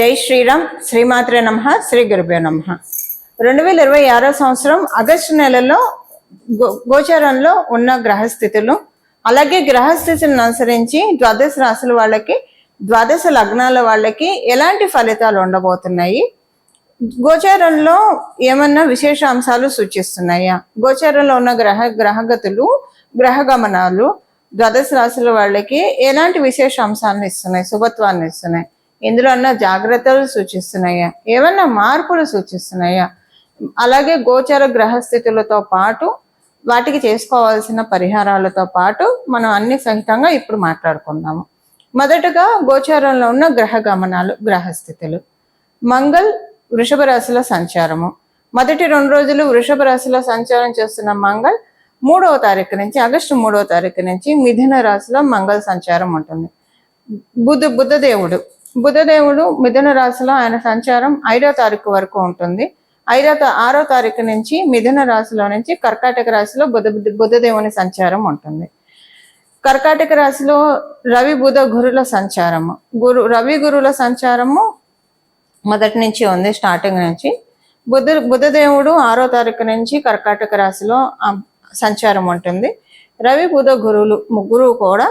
జై శ్రీరామ్. శ్రీమాత్రే నమః. శ్రీ గురుభ్యో నమః. 2026 సంవత్సరం ఆగస్టు నెలలో గోచారంలో ఉన్న గ్రహస్థితులు, అలాగే గ్రహస్థితులను అనుసరించి ద్వాదశ రాశుల వాళ్ళకి, ద్వాదశ లగ్నాల వాళ్ళకి ఎలాంటి ఫలితాలు ఉండబోతున్నాయి, గోచారంలో ఏమన్నా విశేష అంశాలు సూచిస్తున్నాయా, గోచారంలో ఉన్న గ్రహగతులు, గ్రహగమనాలు ద్వాదశ రాశుల వాళ్ళకి ఎలాంటి విశేష అంశాలను ఇస్తున్నాయి, శుభత్వాన్ని ఇస్తున్నాయి, ఇందులో అన్న జాగ్రత్తలు సూచిస్తున్నాయా, ఏమన్నా మార్పులు సూచిస్తున్నాయా, అలాగే గోచర గ్రహస్థితులతో పాటు వాటికి చేసుకోవాల్సిన పరిహారాలతో పాటు మనం అన్ని సహితంగా ఇప్పుడు మాట్లాడుకుందాము. మొదటగా గోచారంలో ఉన్న గ్రహ గమనాలు, గ్రహస్థితులు. మంగళ్ వృషభ రాశిలో సంచారము. మొదటి 2 రోజులు వృషభ రాశిలో సంచారం చేస్తున్న మంగళ్ 3వ తారీఖు నుంచి, ఆగస్టు 3వ తారీఖు నుంచి మిథున రాశిలో మంగళ సంచారం ఉంటుంది. బుధదేవుడు మిథున రాశిలో ఆయన సంచారం 5వ తారీఖు వరకు ఉంటుంది. 6వ తారీఖు నుంచి మిథున రాశిలో నుంచి కర్కాటక రాశిలో బుధదేవుని సంచారం ఉంటుంది. కర్కాటక రాశిలో రవి బుధ గురుల సంచారము, రవి గురుల సంచారము మొదటి నుంచి ఉంది, స్టార్టింగ్ నుంచి. బుధదేవుడు 6వ తారీఖు నుంచి కర్కాటక రాశిలో సంచారం ఉంటుంది. రవి బుధ గురువులు ముగ్గురు కూడా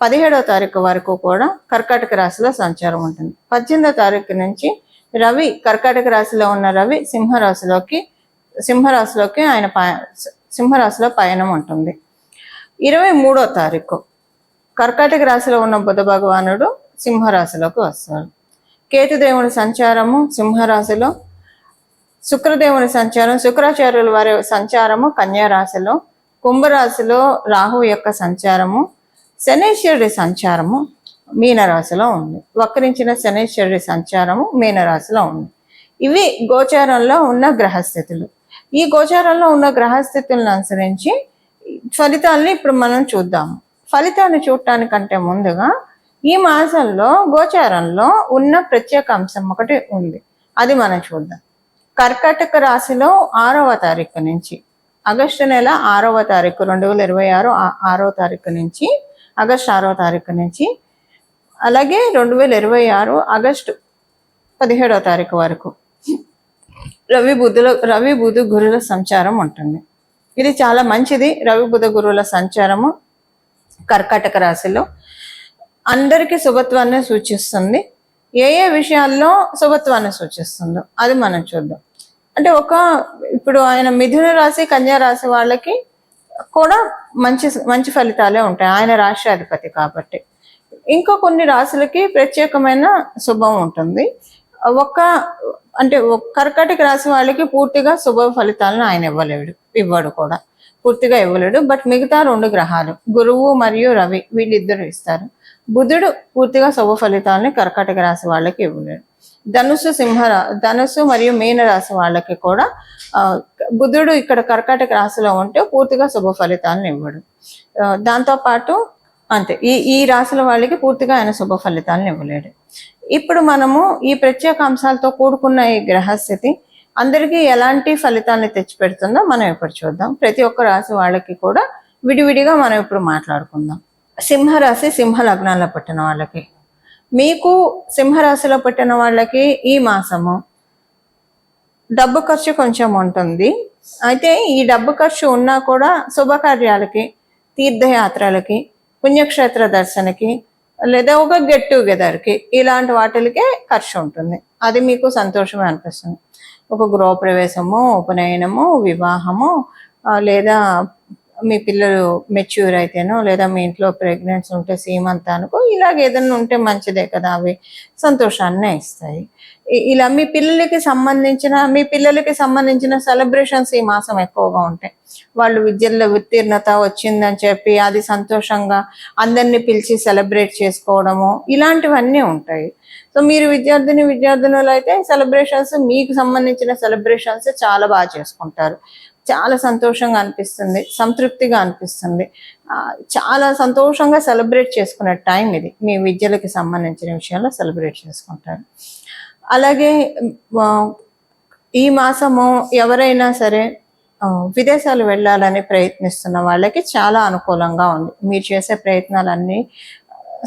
17వ తారీఖు వరకు కూడా కర్కాటక రాశిలో సంచారం ఉంటుంది. 18వ తారీఖు నుంచి రవి కర్కాటక రాశిలో ఉన్న రవి సింహరాశిలోకి ఆయన సింహరాశిలో పయనం ఉంటుంది. 23వ తారీఖు కర్కాటక రాశిలో ఉన్న బుధ భగవానుడు సింహరాశిలోకి వస్తాడు. కేతుదేవుని సంచారము సింహరాశిలో, శుక్రదేవుని సంచారం, శుక్రాచార్యుల వారి సంచారము కన్యా రాశిలో, కుంభరాశిలో రాహు యొక్క సంచారము, శనీశ్వరుడి సంచారము మీనరాశిలో ఉంది. వక్రించిన శనీశ్వరుడి సంచారము మీనరాశిలో ఉంది. ఇవి గోచారంలో ఉన్న గ్రహస్థితులు. ఈ గోచారంలో ఉన్న గ్రహస్థితులను అనుసరించి ఫలితాలని ఇప్పుడు మనం చూద్దాము. ఫలితాన్ని చూడటానికంటే ముందుగా ఈ మాసంలో గోచారంలో ఉన్న ప్రత్యేక అంశం ఒకటి ఉంది, అది మనం చూద్దాం. కర్కాటక రాశిలో 6వ తారీఖు నుంచి, ఆగస్టు నెల 6వ తారీఖు 2026 6వ తారీఖు నుంచి, ఆగస్టు 6వ తారీఖు నుంచి, అలాగే 2026 ఆగస్టు 17వ తారీఖు వరకు రవి బుధ గురుల సంచారం ఉంటుంది. ఇది చాలా మంచిది. రవి బుధ గురువుల సంచారము కర్కాటక రాశిలో అందరికీ శుభత్వాన్ని సూచిస్తుంది. ఏ విషయాల్లో శుభత్వాన్ని సూచిస్తుందో అది మనం చూద్దాం. అంటే ఇప్పుడు ఆయన మిథున రాశి, కన్యా రాశి వాళ్ళకి కూడా మంచి ఫలితాలే ఉంటాయి, ఆయన రాశి అధిపతి కాబట్టి. ఇంకా కొన్ని రాశులకి ప్రత్యేకమైన శుభం ఉంటుంది. కర్కాటక రాశి వాళ్ళకి పూర్తిగా శుభ ఫలితాలను ఆయన ఇవ్వడు కూడా, పూర్తిగా ఇవ్వలేడు. బట్ మిగతా 2 గ్రహాలు గురువు మరియు రవి వీళ్ళిద్దరు ఇస్తారు. బుధుడు పూర్తిగా శుభ ఫలితాలని కర్కాటక రాశి వాళ్ళకి ఇవ్వలేడు. ధనుసు మరియు మీన రాశి వాళ్ళకి కూడా బుధుడు ఇక్కడ కర్కాటక రాశిలో ఉంటే పూర్తిగా శుభ ఫలితాలను ఇవ్వడు. దాంతోపాటు అంతే, ఈ రాశుల వాళ్ళకి పూర్తిగా ఆయన శుభ ఫలితాలను ఇవ్వలేడు. ఇప్పుడు మనము ఈ ప్రత్యేక అంశాలతో కూడుకున్న ఈ గ్రహస్థితి అందరికీ ఎలాంటి ఫలితాన్ని తెచ్చిపెడుతుందో మనం ఇప్పుడు చూద్దాం. ప్రతి ఒక్క రాశి వాళ్ళకి కూడా విడివిడిగా మనం ఇప్పుడు మాట్లాడుకుందాం. సింహరాశి, సింహ లగ్నాల్లో పుట్టిన వాళ్ళకి, మీకు సింహరాశిలో పుట్టిన వాళ్ళకి ఈ మాసము డబ్బు ఖర్చు కొంచెం ఉంటుంది. అయితే ఈ డబ్బు ఖర్చు ఉన్నా కూడా శుభకార్యాలకి, తీర్థయాత్రలకి, పుణ్యక్షేత్ర దర్శనకి, లేదా ఒక గెట్ టుగెదర్కి, ఇలాంటి వాటికే ఖర్చు ఉంటుంది. అది మీకు సంతోషమే అనిపిస్తుంది. ఒక గృహప్రవేశము, ఉపనయనము, వివాహము, లేదా మీ పిల్లలు మెచ్యూర్ అయితేనో, లేదా మీ ఇంట్లో ప్రెగ్నెన్సీ ఉంటే సీమంతానికో, ఇలాగ ఏదైనా ఉంటే మంచిదే కదా, అవి సంతోషాన్నే ఇస్తాయి. ఇలా మీ పిల్లలకి సంబంధించిన సెలబ్రేషన్స్ ఈ మాసం ఎక్కువగా ఉంటాయి. వాళ్ళు విద్యలో ఉత్తీర్ణత వచ్చిందని చెప్పి అది సంతోషంగా అందరినీ పిలిచి సెలబ్రేట్ చేసుకోవడము, ఇలాంటివన్నీ ఉంటాయి. సో మీరు విద్యార్థినులు అయితే సెలబ్రేషన్స్, మీకు సంబంధించిన సెలబ్రేషన్స్ చాలా బాగా చేసుకుంటారు. చాలా సంతోషంగా అనిపిస్తుంది, సంతృప్తిగా అనిపిస్తుంది. చాలా సంతోషంగా సెలబ్రేట్ చేసుకునే టైం ఇది. మీ విద్యలకు సంబంధించిన విషయాల్లో సెలబ్రేట్ చేసుకుంటారు. అలాగే ఈ మాసము ఎవరైనా సరే విదేశాలు వెళ్ళాలని ప్రయత్నిస్తున్న వాళ్ళకి చాలా అనుకూలంగా ఉంది. మీరు చేసే ప్రయత్నాలన్నీ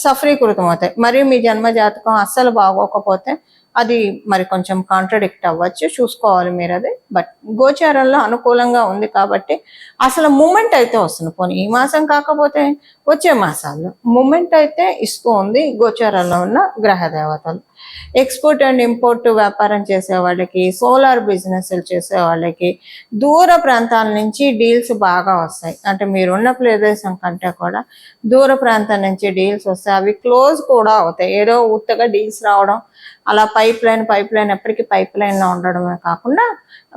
సఫలీకృతం అవుతాయి. మరియు మీ జన్మ జాతకం అస్సలు బాగోకపోతే అది మరి కొంచెం కాంట్రడిక్ట్ అవ్వచ్చు, చూసుకోవాలి మీరు అది. బట్ గోచారంలో అనుకూలంగా ఉంది కాబట్టి అసలు మూమెంట్ అయితే వస్తుంది. పోనీ ఈ మాసం కాకపోతే వచ్చే మాసాల్లో మూమెంట్ అయితే ఇస్తూ ఉంది గోచారంలో ఉన్న గ్రహ దేవతలు. ఎక్స్పోర్ట్ అండ్ ఇంపోర్ట్ వ్యాపారం చేసే వాళ్ళకి, సోలార్ బిజినెస్లు చేసే వాళ్ళకి దూర ప్రాంతాల నుంచి డీల్స్ బాగా వస్తాయి. అంటే మీరున్న ప్రదేశం కంటే కూడా దూర ప్రాంతం నుంచి డీల్స్ వస్తాయి. అవి క్లోజ్ కూడా అవుతాయి. ఏదో ఉత్తగా డీల్స్ రావడం, అలా పైప్ లైన్ ఎప్పటికీ పైప్ లైన్లో ఉండడమే కాకుండా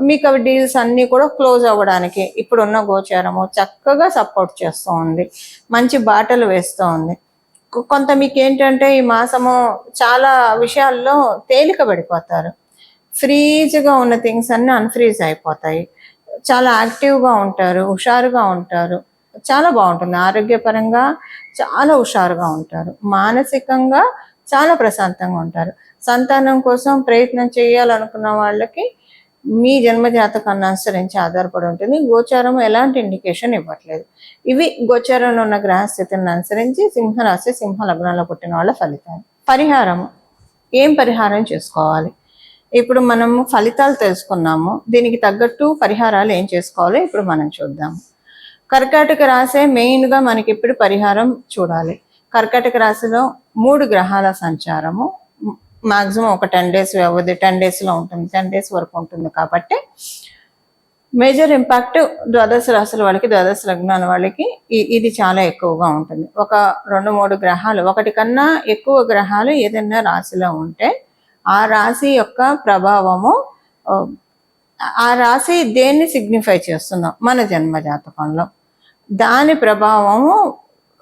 మీకు అవి డీల్స్ అన్నీ కూడా క్లోజ్ అవ్వడానికి ఇప్పుడున్న గోచారము చక్కగా సపోర్ట్ చేస్తూ ఉంది, మంచి బాటలు వేస్తూ ఉంది. కొంత మీకు ఏంటంటే ఈ మాసము చాలా విషయాల్లో తేలిక పడిపోతారు. ఫ్రీజ్గా ఉన్న థింగ్స్ అన్నీ అన్ఫ్రీజ్ అయిపోతాయి. చాలా యాక్టివ్గా ఉంటారు, హుషారుగా ఉంటారు. చాలా బాగుంటుంది. ఆరోగ్యపరంగా చాలా హుషారుగా ఉంటారు. మానసికంగా చాలా ప్రశాంతంగా ఉంటారు. సంతానం కోసం ప్రయత్నం చేయాలనుకున్న వాళ్ళకి మీ జన్మజాతకాన్ని అనుసరించి ఆధారపడి ఉంటుంది. గోచారం ఎలాంటి ఇండికేషన్ ఇవ్వట్లేదు. ఇవి గోచారంలో ఉన్న గ్రహస్థితిని అనుసరించి సింహరాశి, సింహ లగ్నంలో పుట్టిన వాళ్ళ ఫలితాలు. పరిహారం, ఏం పరిహారం చేసుకోవాలి? ఇప్పుడు మనం ఫలితాలు తెలుసుకున్నాము. దీనికి తగ్గట్టు పరిహారాలు ఏం చేసుకోవాలో ఇప్పుడు మనం చూద్దాము. కర్కాటక రాశి మెయిన్గా మనకి ఇప్పుడు పరిహారం చూడాలి. కర్కాటక రాశిలో 3 గ్రహాల సంచారము మాక్సిమం ఒక 10 days వ్యవధి, 10 daysలో ఉంటుంది. 10 days వరకు ఉంటుంది కాబట్టి మేజర్ ఇంపాక్ట్ ద్వాదశ రాశుల వాళ్ళకి, ద్వాదశ లగ్నాల వాళ్ళకి ఇది చాలా ఎక్కువగా ఉంటుంది. ఒక 2-3 గ్రహాలు, ఒకటి కన్నా ఎక్కువ గ్రహాలు ఏదైనా రాశిలో ఉంటే ఆ రాశి యొక్క ప్రభావము, ఆ రాశి దేన్ని సిగ్నిఫై చేస్తుందో మన జన్మ జాతకంలో, దాని ప్రభావము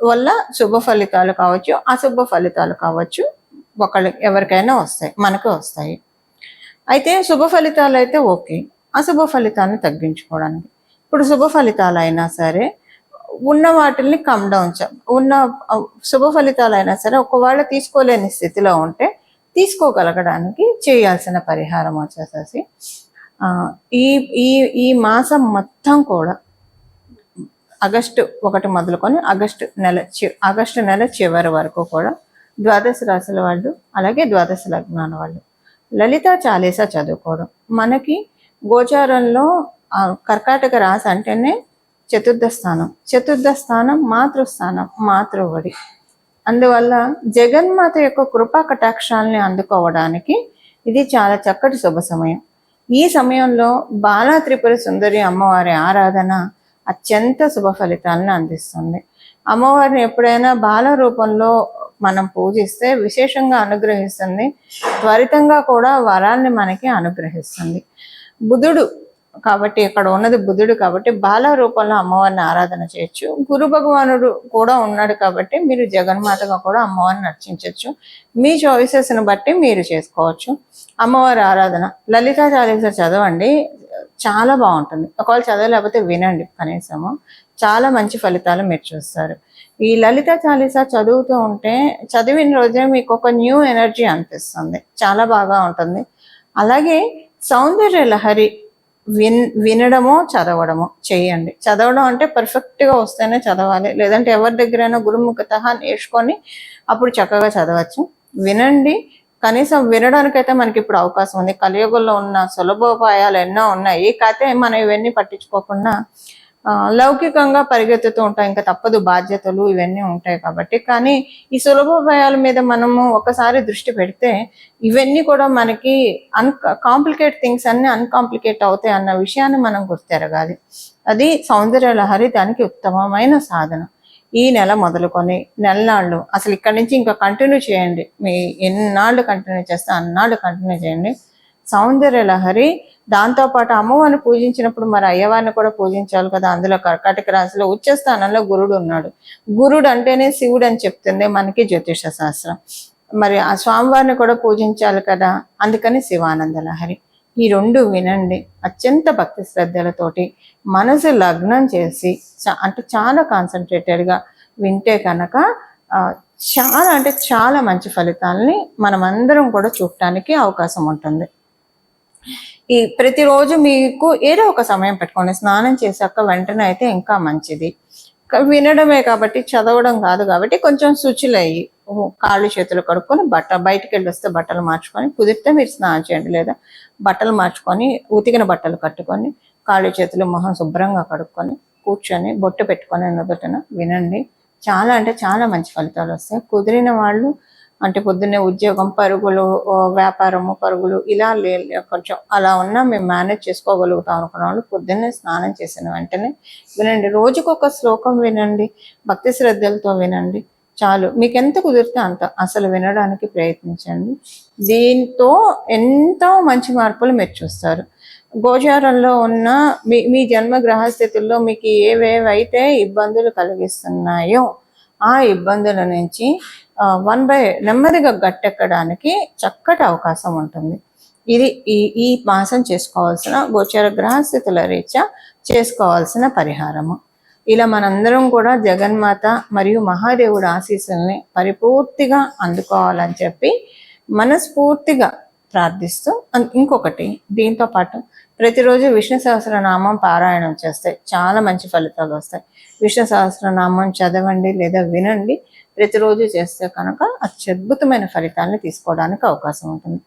వల్ల శుభ ఫలితాలు కావచ్చు, అశుభ ఫలితాలు కావచ్చు, ఎవరికైనా వస్తాయి, మనకు వస్తాయి. అయితే శుభ ఫలితాలు అయితే ఓకే, అశుభ ఫలితాలను తగ్గించుకోవడానికి. ఇప్పుడు శుభ ఫలితాలు అయినా సరే ఉన్న వాటిల్ని కమ్ డౌన్, ఉన్న శుభ ఫలితాలు అయినా సరే ఒకవేళ తీసుకోలేని స్థితిలో ఉంటే తీసుకోగలగడానికి చేయాల్సిన పరిహారం వచ్చేసేసి ఈ ఈ ఈ మాసం మొత్తం కూడా ఆగస్టు 1 మొదలుకొని ఆగస్టు నెల చివరి వరకు కూడా ద్వాదశ రాశుల వాళ్ళు, అలాగే ద్వాదశ లగ్నాల వాళ్ళు లలిత చాలీసా చదువుకోవడం. మనకి గోచారంలో కర్కాటక రాశి అంటేనే చతుర్థ స్థానం మాతృస్థానం, మాతృవడి. అందువల్ల జగన్మాత యొక్క కృపా కటాక్షాలని అందుకోవడానికి ఇది చాలా చక్కటి శుభ సమయం. ఈ సమయంలో బాలా త్రిపుర సుందరి అమ్మవారి ఆరాధన అత్యంత శుభ ఫలితాలను అందిస్తుంది. అమ్మవారిని ఎప్పుడైనా బాల రూపంలో మనం పూజిస్తే విశేషంగా అనుగ్రహిస్తుంది. త్వరితంగా కూడా వరాల్ని మనకి అనుగ్రహిస్తుంది. బుధుడు కాబట్టి, ఇక్కడ ఉన్నది బుధుడు కాబట్టి బాల రూపంలో అమ్మవారిని ఆరాధన చేయొచ్చు. గురు భగవానుడు కూడా ఉన్నాడు కాబట్టి మీరు జగన్మాతగా కూడా అమ్మవారిని అర్చించవచ్చు. మీ చాయిసెస్ని బట్టి మీరు చేసుకోవచ్చు. అమ్మవారి ఆరాధన లలిత చాలీసా చదవండి, చాలా బాగుంటుంది. ఒకవేళ చదవలేకపోతే వినండి, కనీసము చాలా మంచి ఫలితాలు మీరు చూస్తారు. ఈ లలిత చాలీసా చదువుతూ ఉంటే చదివిన రోజే మీకు ఒక న్యూ ఎనర్జీ అనిపిస్తుంది, చాలా బాగా ఉంటుంది. అలాగే సౌందర్య లహరి వినడమో చదవడమో చేయండి. చదవడం అంటే పర్ఫెక్ట్గా వస్తేనే చదవాలి, లేదంటే ఎవరి దగ్గరైనా గురుముఖత నేర్చుకొని అప్పుడు చక్కగా చదవచ్చు. వినండి, కనీసం వినడానికైతే మనకి ఇప్పుడు అవకాశం ఉంది. కలియుగంలో ఉన్న సులభోపాయాలు ఎన్నో ఉన్నాయి, కాకపోతే మనం ఇవన్నీ పట్టించుకోకుండా లౌకికంగా పరిగెత్తుతూ ఉంటాం. ఇంకా తప్పదు, బాధ్యతలు ఇవన్నీ ఉంటాయి కాబట్టి. కానీ ఈ సులభోపాయాల మీద మనము ఒకసారి దృష్టి పెడితే ఇవన్నీ కూడా మనకి కాంప్లికేట్ థింగ్స్ అన్నీ అన్కాంప్లికేట్ అవుతాయి అన్న విషయాన్ని మనం గుర్తెరగాలి. అది సౌందర్య లహరి దానికి ఉత్తమమైన సాధన. ఈ నెల మొదలుకొని నెలనాళ్ళు అసలు ఇక్కడి నుంచి ఇంకా కంటిన్యూ చేయండి. మీ ఎన్నాళ్ళు కంటిన్యూ చేస్తే అన్నాళ్ళు కంటిన్యూ చేయండి. సౌందర్య లహరి. దాంతోపాటు అమ్మవారిని పూజించినప్పుడు మరి అయ్యవారిని కూడా పూజించాలి కదా. అందులో కర్కాటక రాశిలో ఉచ్చ స్థానంలో గురుడు ఉన్నాడు. గురుడు అంటేనే శివుడు అని చెప్తుంది మనకి జ్యోతిష శాస్త్రం. మరి ఆ స్వామివారిని కూడా పూజించాలి కదా, అందుకని శివానంద లహరి. ఈ 2 వినండి. అత్యంత భక్తి శ్రద్ధలతోటి మనసు లగ్నం చేసి అంటే చాలా కాన్సన్ట్రేటెడ్గా వింటే కనుక చాలా అంటే చాలా మంచి ఫలితాలని మనమందరం కూడా చూడటానికి అవకాశం ఉంటుంది. ఈ ప్రతిరోజు మీకు ఏదో ఒక సమయం పెట్టుకోండి. స్నానం చేశాక వెంటనే అయితే ఇంకా మంచిది. వినడమే కాబట్టి, చదవడం కాదు కాబట్టి కొంచెం శుచులయ్యి కాళ్ళు చేతులు కడుక్కొని బయటికి వెళ్ళి వస్తే బట్టలు మార్చుకొని, కుదిరితే మీరు స్నానం చేయండి, లేదా బట్టలు మార్చుకొని ఉతికిన బట్టలు కట్టుకొని కాళ్ళు చేతులు మొహం శుభ్రంగా కడుక్కొని కూర్చొని బొట్టు పెట్టుకొని నుదుటన వినండి. చాలా అంటే చాలా మంచి ఫలితాలు వస్తాయి. కుదిరిన వాళ్ళు అంటే పొద్దున్నే ఉద్యోగం, పరుగులు, వ్యాపారము, పరుగులు ఇలా కొంచెం అలా ఉన్నా మేము మేనేజ్ చేసుకోగలుగుతాం అనుకున్న వాళ్ళు పొద్దున్నే స్నానం చేసిన వెంటనే వినండి. రోజుకొక శ్లోకం వినండి, భక్తి శ్రద్ధలతో వినండి. చాలు, మీకు ఎంత కుదిరితే అంత అసలు వినడానికి ప్రయత్నించండి. దీంతో ఎంతో మంచి మార్పులు మీరు చూస్తారు. గోచారంలో ఉన్న మీ జన్మ గ్రహస్థితుల్లో మీకు ఏవేవైతే ఇబ్బందులు కలిగిస్తున్నాయో ఆ ఇబ్బందుల నుంచి నెమ్మదిగా గట్టెక్కడానికి చక్కటి అవకాశం ఉంటుంది. ఇది ఈ మాసం చేసుకోవాల్సిన గోచర గ్రహస్థితుల రీత్యా చేసుకోవాల్సిన పరిహారము. ఇలా మనందరం కూడా జగన్మాత మరియు మహాదేవుడు ఆశీస్సుల్ని పరిపూర్తిగా అందుకోవాలని చెప్పి మనస్ఫూర్తిగా ప్రార్థిస్తూ, ఇంకొకటి దీంతో పాటు ప్రతిరోజు విష్ణు సహస్రనామం పారాయణం చేస్తే చాలా మంచి ఫలితాలు వస్తాయి. విష్ణు సహస్రనామం చదవండి లేదా వినండి. ప్రతిరోజు చేస్తే కనుక అత్యద్భుతమైన ఫలితాలను తీసుకోవడానికి అవకాశం ఉంటుంది.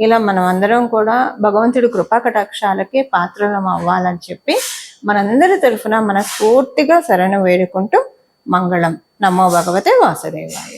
ఇలా మనం అందరం కూడా భగవంతుడి కృపా కటాక్షాలకి పాత్రలం అవ్వాలని చెప్పి మనందరి తరఫున మనస్ఫూర్తిగా శరణు వేడుకుంటూ మంగళం. నమో భగవతే వాసుదేవాయ.